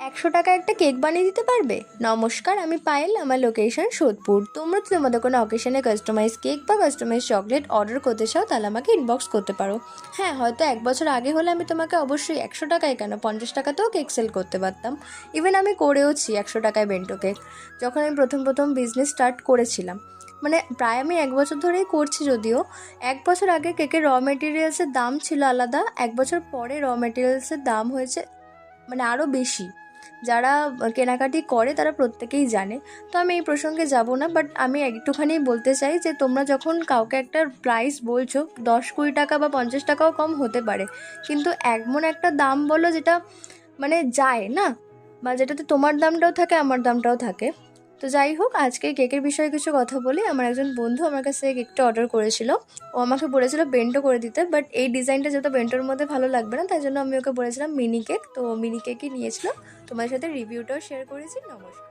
100 টাকা একটা কেক বানিয়ে দিতে পারবে? নমস্কার, আমি পায়েল, আমার লোকেশন সোদপুর। তোমরা যদি তোমাদের কোনো অকেশনে কাস্টমাইজ কেক বা কাস্টমাইজ চকলেট অর্ডার করতে চাও তাহলে আমাকে ইনবক্স করতে পারো। হ্যাঁ, হয়তো 1 বছর আগে হলে আমি তোমাকে অবশ্যই 100 টাকায় কেন 50 টাকাতেও কেক সেল করতে পারতাম। ইভেন আমি করেওছি 100 টাকায় বেন্টো কেক, যখন আমি প্রথম বিজনেস স্টার্ট করেছিলাম। মানে প্রায় আমি 1 বছর ধরেই করছি, যদিও 1 বছর আগে কেকের র মেটেরিয়ালসের দাম ছিল আলাদা, 1 বছর পরে র মেটেরিয়ালসের দাম হয়েছে মানে আরও বেশি। যারা কেনাকাটি করে তারা প্রত্যেকেই জানে, তো আমি এই প্রসঙ্গে যাব না। বাট আমি একটুখানি বলতে চাই যে তোমরা যখন কাউকে একটা প্রাইস বলছো, 10-20 টাকা বা 50 টাকাও কম হতে পারে, কিন্তু এমন একটা দাম বলো যেটা মানে যায় না, বা যেটাতে তোমার দামটাও থাকে আমার দামটাও থাকে। তো যাই হোক, আজকে কেকের বিষয়ে কিছু কথা বলি। আমার একজন বন্ধু আমার কাছে কেকটা অর্ডার করেছিল। ও আমাকে বলেছিল বেন্টো করে দিতে, বাট এই ডিজাইনটা যেহেতু বেন্টোর মধ্যে ভালো লাগবে না, তাই জন্য আমি ওকে বলেছিলাম মিনি কেক। তো মিনি কেকই নিয়েছিল। তোমার সাথে রিভিউটাও শেয়ার করেছি। নমস্কার।